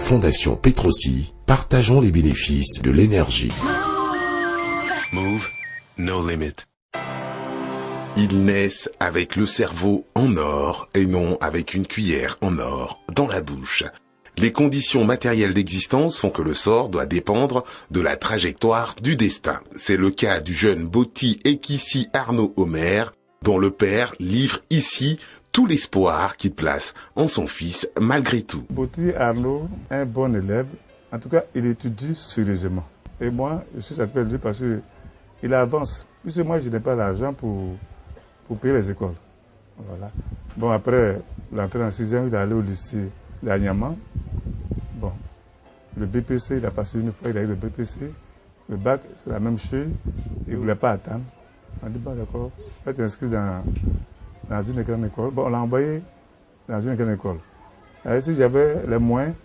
Fondation Petrosi, partageons les bénéfices de l'énergie. Move, no limit. Ils naissent avec le cerveau en or et non avec une cuillère en or dans la bouche. Les conditions matérielles d'existence font que le sort doit dépendre de la trajectoire du destin. C'est le cas du jeune Boti Ekissi Arnaud Omer, dont le père livre ici tout l'espoir qu'il place en son fils malgré tout. Boti Arnaud est un bon élève. En tout cas, il étudie sérieusement. Et moi, je suis satisfait de lui parce qu'il avance. Puisque moi, je n'ai pas l'argent pour payer les écoles. Voilà. Bon, après l'entrée en 6e, il est allé au lycée d'Anyama. Bon, le BPC, il a passé une fois, il a eu le BPC. Le bac, c'est la même chose. Il ne voulait pas attendre. On a dit, bon, d'accord, va t'inscrire dans une grande école. Bon, on l'a envoyé dans une grande école. Et si j'avais les moyens,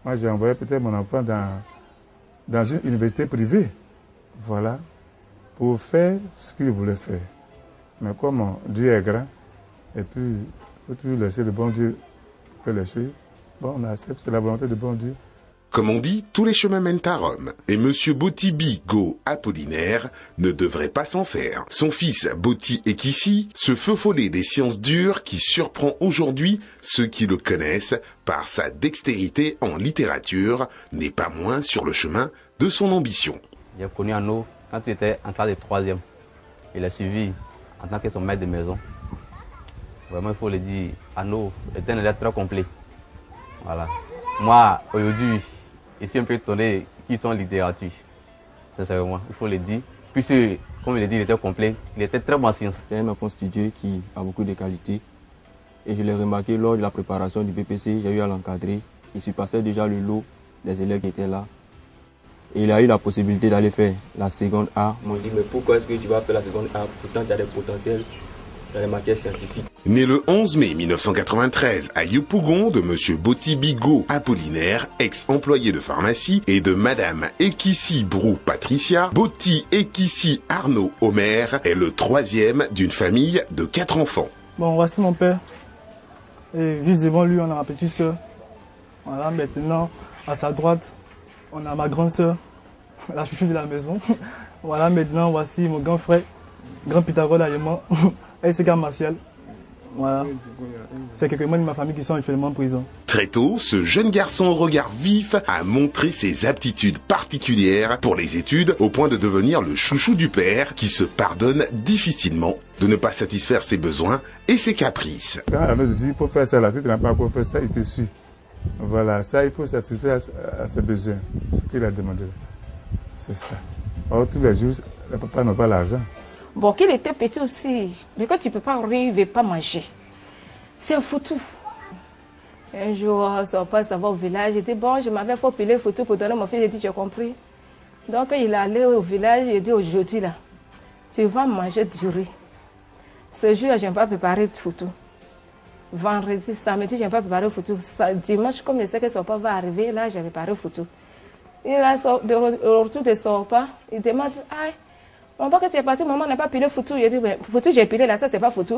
moi, j'ai envoyé peut-être mon enfant dans une université privée. Voilà. Pour faire ce qu'il voulait faire. Mais comme Dieu est grand, et puis il faut toujours laisser le bon Dieu faire les choses, bon, on accepte, c'est la volonté du bon Dieu. Comme on dit, tous les chemins mènent à Rome. Et Monsieur Boti Bigo Apollinaire ne devrait pas s'en faire. Son fils Boti Ekissi, ce feu follet des sciences dures qui surprend aujourd'hui ceux qui le connaissent par sa dextérité en littérature, n'est pas moins sur le chemin de son ambition. J'ai connu Arnaud quand il était en classe de 3e. Il a suivi en tant que son maître de maison. Vraiment, il faut le dire, Arnaud est un élève très complet. Voilà. Moi, aujourd'hui, je suis un peu étonné qu'ils sont en littérature. Sincèrement, il faut le dire. Puisque, comme il a dit, il était complet, il était très bon en sciences. C'est un enfant studieux qui a beaucoup de qualités. Et je l'ai remarqué lors de la préparation du BPC, j'ai eu à l'encadrer. Il surpassait déjà le lot des élèves qui étaient là. Et il a eu la possibilité d'aller faire la seconde A. Ils m'ont dit, mais pourquoi est-ce que tu vas faire la seconde A? Pourtant, tu as des potentiels dans les matières scientifiques. Né le 11 mai 1993 à Yopougon de Monsieur Boti Bigo Apollinaire, ex-employé de pharmacie, et de Madame Ekissi Brou Patricia, Boti Ekissi Arnaud Omer est le troisième d'une famille de 4 enfants. Bon, voici mon père. Et juste devant lui, on a ma petite soeur. Voilà, maintenant, à sa droite, on a ma grande soeur, la chouchou de la maison. Voilà, maintenant, voici mon grand frère, grand Pythagore Ayema, et c'est grand Martial. Voilà. C'est quelques membres de ma famille qui sont actuellement en prison. Très tôt, ce jeune garçon au regard vif a montré ses aptitudes particulières pour les études au point de devenir le chouchou du père qui se pardonne difficilement de ne pas satisfaire ses besoins et ses caprices. Quand Arnaud te dit il faut faire ça là, si tu n'as pas encore fait ça, il te suit. Voilà, ça il faut satisfaire à ses besoins, ce qu'il a demandé. C'est ça. Or, tous les jours, les papas n'ont pas l'argent. Bon, qu'il était petit aussi, mais quand tu ne peux pas rire, il ne veut pas manger. C'est un foutu. Un jour, son père s'en va au village, il dit, bon, je m'avais fait piler le foutu pour donner à mon fils, il dit, j'ai compris. Donc, il est allé au village, il dit, aujourd'hui, là, tu vas manger du riz. Ce jour, je n'ai pas préparé de foutu. Vendredi, samedi, je n'ai pas préparé le foutu. Dimanche, comme je sais que son père va arriver, là, j'ai préparé le foutu. Il a au retour de son père, il demande, ah, mon père, quand tu es parti, maman n'a pas pilé le foutu. Il dit, mais foutu, j'ai pilé là, ça, c'est pas foutu.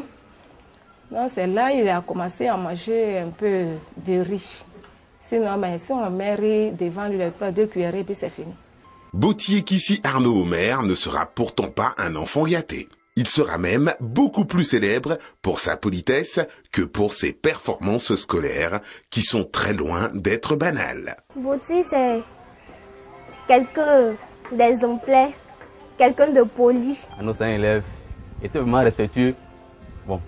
Donc, c'est là qu'il a commencé à manger un peu de riz. Sinon, ben, si on met riz devant lui, il prend 2 cuillerées, puis c'est fini. Boti Ekissi Arnaud Omer ne sera pourtant pas un enfant gâté. Il sera même beaucoup plus célèbre pour sa politesse que pour ses performances scolaires, qui sont très loin d'être banales. Boti, c'est quelqu'un d'exemplaire. Quelqu'un de poli. Arnaud, c'est un élève, il était vraiment respectueux. Bon,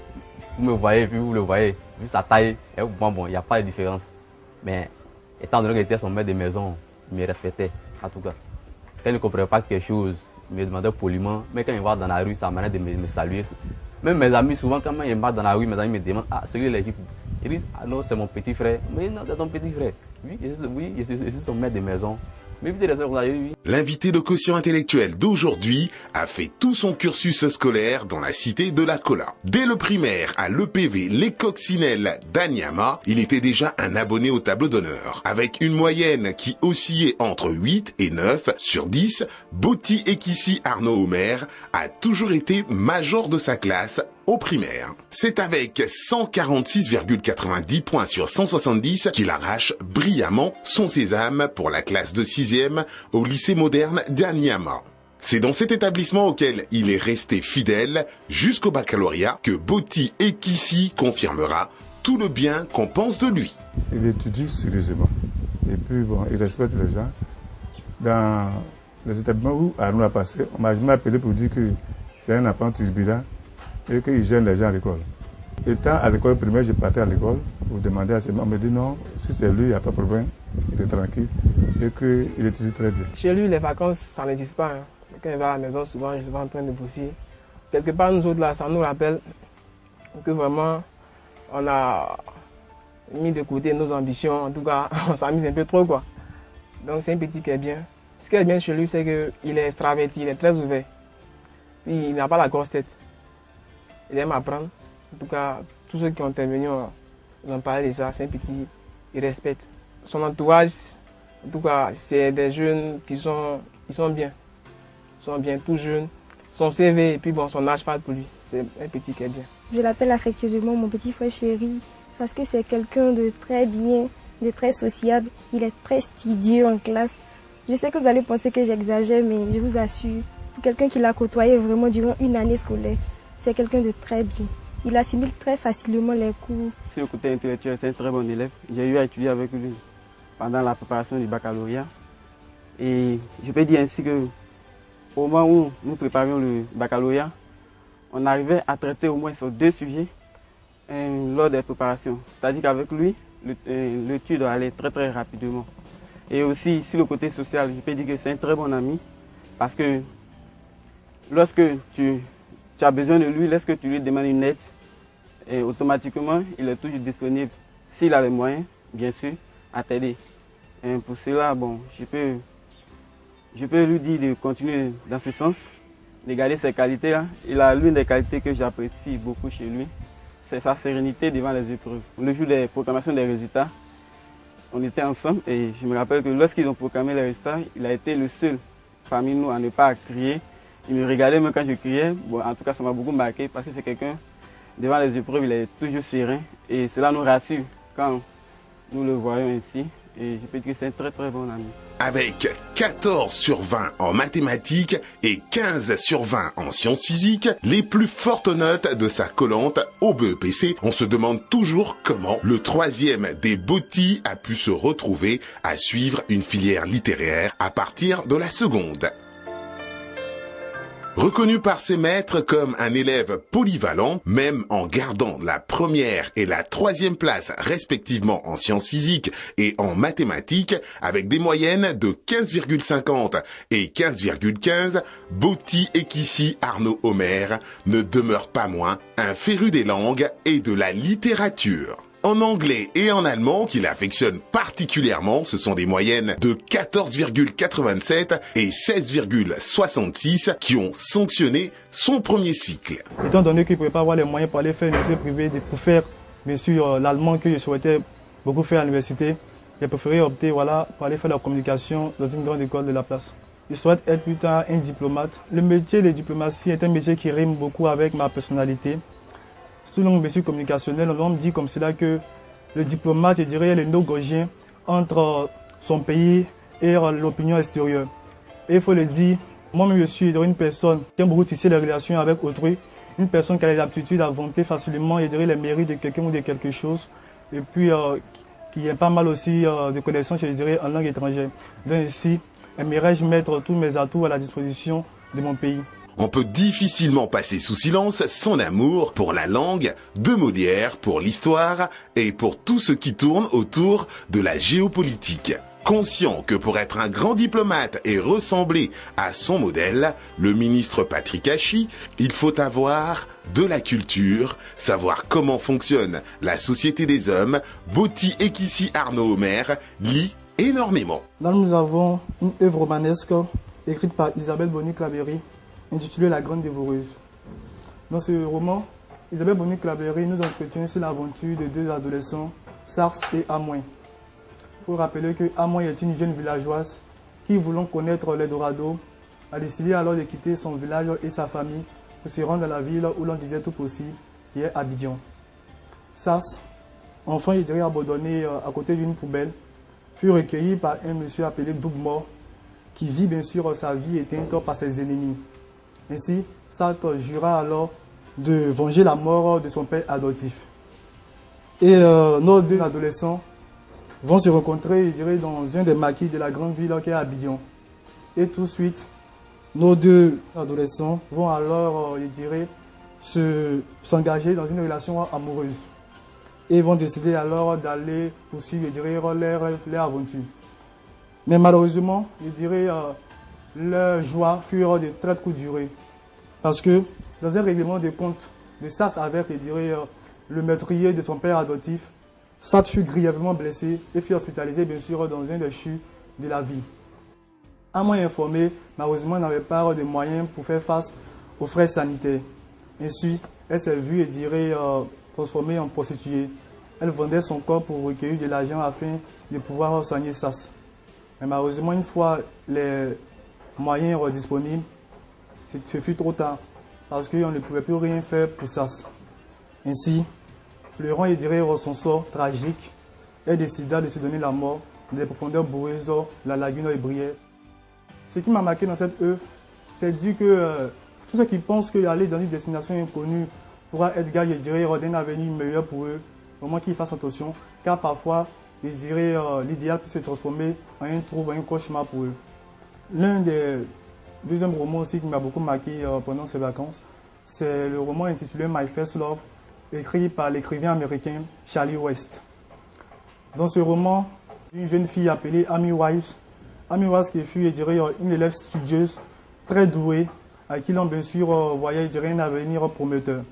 vous me voyez, puis vous le voyez, vu sa taille, bon, il n'y a pas de différence. Mais étant donné qu'il était son maître de maison, il me respectait, en tout cas. Quand il ne comprenait pas quelque chose, il me demandait poliment. Mais quand il va dans la rue, ça m'arrête de me saluer. Même mes amis, souvent, quand ils me dans la rue, mes amis me demandent, ah, celui-là, il dit, ah non, c'est mon petit frère. Mais non, c'est ton petit frère. Oui, je suis son maître de maison. L'invité de quotient intellectuel d'aujourd'hui a fait tout son cursus scolaire dans la cité de la Cola. Dès le primaire à l'EPV Les Coccinelles d'Anyama, il était déjà un abonné au tableau d'honneur. Avec une moyenne qui oscillait entre 8 et 9 sur 10, Boti Ekissi Arnaud Omer a toujours été major de sa classe au primaire. C'est avec 146,90 points sur 170 qu'il arrache brillamment son sésame pour la classe de 6e au lycée moderne d'Anyama. C'est dans cet établissement auquel il est resté fidèle jusqu'au baccalauréat que Boti Ekisi confirmera tout le bien qu'on pense de lui. Il étudie sérieusement et puis bon, il respecte les gens. Dans les établissements où Arnaud a passé, on m'a jamais appelé pour dire que c'est un enfant turbulent et qu'il gêne les gens à l'école. Étant à l'école primaire, je partais à l'école pour demander à ses mamans, on me dit non, si c'est lui, il n'y a pas de problème, il est tranquille et qu'il étudie très bien. Chez lui, les vacances, ça n'existe pas. Hein. Quand il va à la maison, souvent, je le vois en train de bosser. Quelque part, nous autres, là, ça nous rappelle que vraiment, on a mis de côté nos ambitions. En tout cas, on s'amuse un peu trop, quoi. Donc, c'est un petit qui est bien. Ce qui est bien chez lui, c'est qu'il est extraverti, il est très ouvert. Puis, il n'a pas la grosse tête. Il aime apprendre. En tout cas, tous ceux qui ont intervenu, ils ont parlé de ça. C'est un petit, il respecte. Son entourage, en tout cas, c'est des jeunes qui sont bien. Ils sont bien, tout jeunes. Son CV et puis bon, son âge parle pour lui. C'est un petit qui est bien. Je l'appelle affectueusement mon petit frère chéri parce que c'est quelqu'un de très bien, de très sociable. Il est très studieux en classe. Je sais que vous allez penser que j'exagère, mais je vous assure, pour quelqu'un qui l'a côtoyé vraiment durant une année scolaire, c'est quelqu'un de très bien. Il assimile très facilement les cours. Sur le côté intellectuel, c'est un très bon élève. J'ai eu à étudier avec lui pendant la préparation du baccalauréat. Et je peux dire ainsi que au moment où nous préparions le baccalauréat, on arrivait à traiter au moins sur 2 sujets lors des préparations. C'est-à-dire qu'avec lui, l'étude allait très très rapidement. Et aussi, sur le côté social, je peux dire que c'est un très bon ami parce que lorsque tu as besoin de lui, lorsque tu lui demandes une aide, et automatiquement, il est toujours disponible, s'il a les moyens, bien sûr, à t'aider. Pour cela, bon, je peux lui dire de continuer dans ce sens, de garder ses qualités-là. Il a l'une des qualités que j'apprécie beaucoup chez lui, c'est sa sérénité devant les épreuves. Le jour des proclamations des résultats, on était ensemble et je me rappelle que lorsqu'ils ont proclamé les résultats, il a été le seul parmi nous à ne pas crier. Il me regardait même quand je criais. Bon, en tout cas, ça m'a beaucoup marqué parce que c'est quelqu'un, devant les épreuves, il est toujours serein et cela nous rassure quand nous le voyons ainsi. Et je peux dire que c'est un très très bon ami. Avec 14 sur 20 en mathématiques et 15 sur 20 en sciences physiques, les plus fortes notes de sa collante au BEPC, on se demande toujours comment le 3e des Boti a pu se retrouver à suivre une filière littéraire à partir de la seconde. Reconnu par ses maîtres comme un élève polyvalent, même en gardant la première et la 3e place respectivement en sciences physiques et en mathématiques, avec des moyennes de 15,50 et 15,15, Boti Ekisi Arnaud Omer ne demeure pas moins un féru des langues et de la littérature. En anglais et en allemand, qu'il affectionne particulièrement, ce sont des moyennes de 14,87 et 16,66 qui ont sanctionné son premier cycle. Étant donné qu'il ne pouvait pas avoir les moyens pour aller faire une université privée, pour faire bien sûr l'allemand que je souhaitais beaucoup faire à l'université, j'ai préféré opter pour aller faire la communication dans une grande école de la place. Je souhaite être plus tard un diplomate. Le métier de diplomatie est un métier qui rime beaucoup avec ma personnalité. Selon mes communicationnel, on me dit comme cela que le diplomate, je dirais, est le nœud gauchien entre son pays et l'opinion extérieure. Et il faut le dire, moi-même je suis une personne qui aime beaucoup tisser les relations avec autrui, une personne qui a les aptitudes à vanter facilement, je dirais, les mérites de quelqu'un ou de quelque chose, et puis qui a pas mal aussi de connaissances, je dirais, en langue étrangère. Donc ici, aimerais-je mettre tous mes atouts à la disposition de mon pays. On peut difficilement passer sous silence son amour pour la langue, de Molière pour l'histoire et pour tout ce qui tourne autour de la géopolitique. Conscient que pour être un grand diplomate et ressembler à son modèle, le ministre Patrick Hachi, il faut avoir de la culture, savoir comment fonctionne la société des hommes. Boti Ekisi Arnaud Omer lit énormément. Là, nous avons une œuvre romanesque écrite par Isabelle Bonny-Claverie, intitulée La Grande Dévoreuse. Dans ce roman, Isabelle Bonny-Claverie nous entretient sur l'aventure de 2 adolescents, Sars et Amoin. Il faut rappeler que Amoin est une jeune villageoise qui, voulant connaître l'Eldorado, a décidé alors de quitter son village et sa famille pour se rendre à la ville où l'on disait tout possible, qui est Abidjan. Sas, enfant, je dirais, abandonné à côté d'une poubelle, fut recueilli par un monsieur appelé Dougmore, qui vit bien sûr sa vie éteinte par ses ennemis. Ainsi, Sas jura alors de venger la mort de son père adoptif. Et nos deux adolescents vont se rencontrer, je dirais, dans un des maquis de la grande ville qui est Abidjan. Et tout de suite, nos deux adolescents vont alors, je dirais, s'engager dans une relation amoureuse. Et vont décider alors d'aller poursuivre, je dirais, leur aventure. Mais malheureusement, je dirais, leur joie fut de très courte durée. Parce que dans un règlement de compte de Sas avec, je dirais, le meurtrier de son père adoptif, Sas fut grièvement blessé et fut hospitalisé, bien sûr, dans un des CHU de la ville. À moins informé, malheureusement, n'avait pas de moyens pour faire face aux frais sanitaires. Ainsi, elle s'est vue, je dirais, transformée en prostituée. Elle vendait son corps pour recueillir de l'argent afin de pouvoir soigner Sas. Mais malheureusement, une fois les moyens disponibles, ce fut trop tard parce qu'on ne pouvait plus rien faire pour Sas. Ainsi, pleurant, je dirais, son sort tragique, elle décida de se donner la mort dans les profondeurs boueuses de la lagune Brière. Ce qui m'a marqué dans cette œuvre, c'est dit que tous ceux qui pensent qu'aller dans une destination inconnue pourra être gage, je dirais, d'un avenir meilleur pour eux, au moins qu'ils fassent attention, car parfois, je dirais, l'idéal peut se transformer en un trouble, en un cauchemar pour eux. L'un des deuxièmes romans aussi qui m'a beaucoup marqué pendant ces vacances, c'est le roman intitulé My First Love, écrit par l'écrivain américain Charlie West. Dans ce roman, une jeune fille appelée Amy Wiles qui fut, je dirais, une élève studieuse, très douée, à qui l'on bien sûr voyait, je dirais, un avenir prometteur.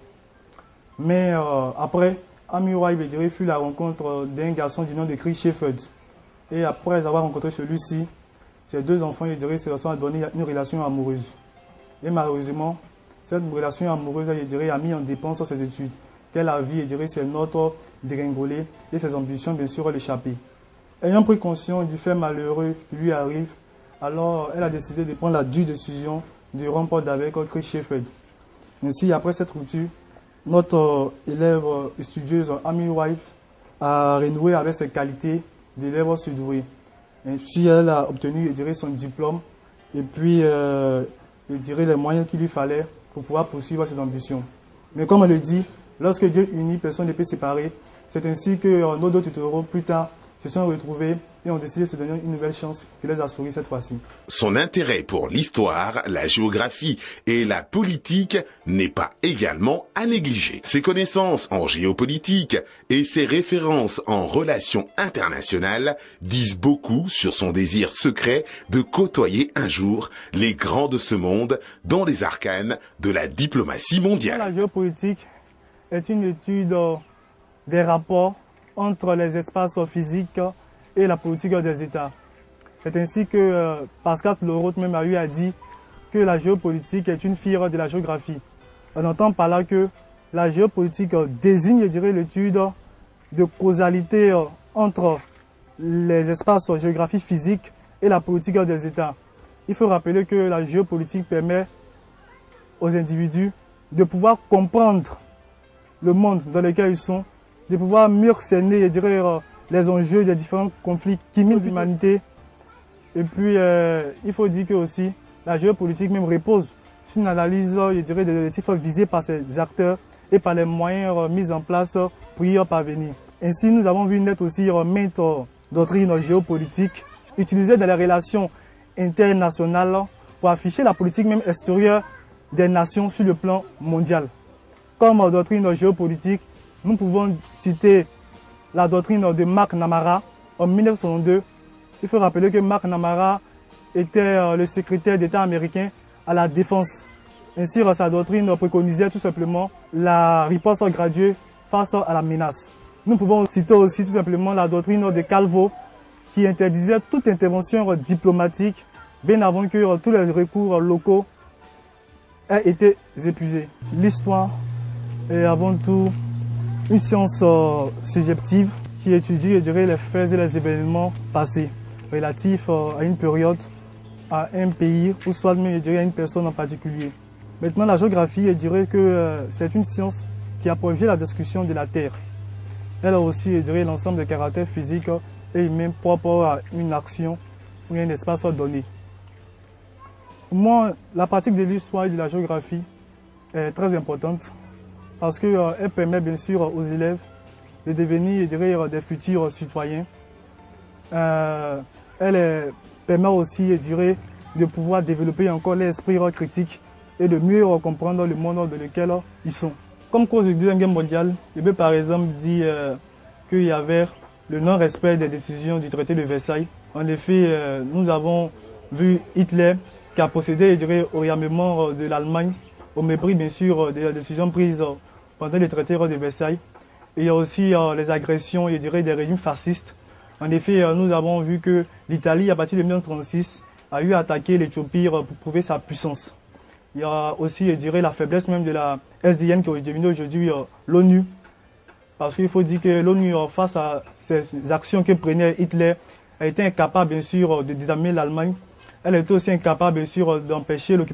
Mais après, Amy Wiles, je dirais, fut la rencontre d'un garçon du nom de Chris Shepherd. Et après avoir rencontré celui-ci, ces deux enfants, je dirais, se sont donné une relation amoureuse. Et malheureusement, cette relation amoureuse, je dirais, a mis en dépense ses études. Qu'elle a vu, je dirais, ses notes dégringoler et ses ambitions, bien sûr, l'échapper. Ayant pris conscience du fait malheureux qui lui arrive, alors elle a décidé de prendre la dure décision de rompre avec Chris Shepherd. Ainsi, après cette rupture, notre élève studieuse, Amy Wiles, a renoué avec ses qualités d'élève surdoué. Ainsi, elle a obtenu, je dirais, son diplôme et puis, je dirais, les moyens qu'il lui fallait pour pouvoir poursuivre ses ambitions. Mais comme elle le dit, lorsque Dieu unit, personne ne peut séparer. C'est ainsi que nos deux tutoraux, plus tard, se sont retrouvés et ont décidé de se donner une nouvelle chance qui les a souri cette fois-ci. Son intérêt pour l'histoire, la géographie et la politique n'est pas également à négliger. Ses connaissances en géopolitique et ses références en relations internationales disent beaucoup sur son désir secret de côtoyer un jour les grands de ce monde dans les arcanes de la diplomatie mondiale. La géopolitique est une étude des rapports entre les espaces physiques et la politique des États. C'est ainsi que Pascal Lorotte même a eu à dire que la géopolitique est une fille de la géographie. On entend par là que la géopolitique désigne, je dirais, l'étude de causalité entre les espaces géographiques physiques et la politique des États. Il faut rappeler que la géopolitique permet aux individus de pouvoir comprendre le monde dans lequel ils sont, de pouvoir mieux cerner, je dirais, les enjeux des différents conflits qui minent l'humanité. Et puis, il faut dire que aussi, la géopolitique même repose sur une analyse, je dirais, des objectifs visés par ces acteurs et par les moyens mis en place pour y parvenir. Ainsi, nous avons vu naître aussi maintes doctrines géopolitiques utilisées dans les relations internationales pour afficher la politique même extérieure des nations sur le plan mondial. Comme doctrine géopolitique, nous pouvons citer la doctrine de Marc Namara en 1962. Il faut rappeler que Marc Namara était le secrétaire d'État américain à la défense. Ainsi, sa doctrine préconisait tout simplement la riposte graduée face à la menace. Nous pouvons citer aussi tout simplement la doctrine de Calvo qui interdisait toute intervention diplomatique bien avant que tous les recours locaux aient été épuisés. L'histoire est avant tout une science subjective qui étudie, je dirais, les faits et les événements passés relatifs à une période, à un pays ou soit même, je dirais, à une personne en particulier. Maintenant, la géographie, je dirais que c'est une science qui a prolongé la discussion de la Terre. Elle a aussi, je dirais, l'ensemble des caractères physiques et humains propres à une action ou un espace donné. Pour moi, la pratique de l'histoire et de la géographie est très importante parce qu'elle permet bien sûr aux élèves de devenir, je dirais, des futurs citoyens. Elle permet aussi, je dirais, de pouvoir développer encore l'esprit critique et de mieux comprendre le monde dans lequel ils sont. Comme cause du Deuxième Guerre mondiale, je peux par exemple dire qu'il y avait le non-respect des décisions du traité de Versailles. En effet, nous avons vu Hitler qui a procédé, je dirais, au réarmement de l'Allemagne, au mépris bien sûr des décisions prises pendant le traité de Versailles. Et il y a aussi les agressions, je dirais, des régimes fascistes. En effet, nous avons vu que l'Italie, à partir de 1936, a eu à attaquer l'Éthiopie pour prouver sa puissance. Il y a aussi, je dirais, la faiblesse même de la SDN qui est devenue aujourd'hui l'ONU. Parce qu'il faut dire que l'ONU, face à ces actions que prenait Hitler, a été incapable, bien sûr, de désarmer l'Allemagne. Elle était aussi incapable, bien sûr, d'empêcher l'occupation.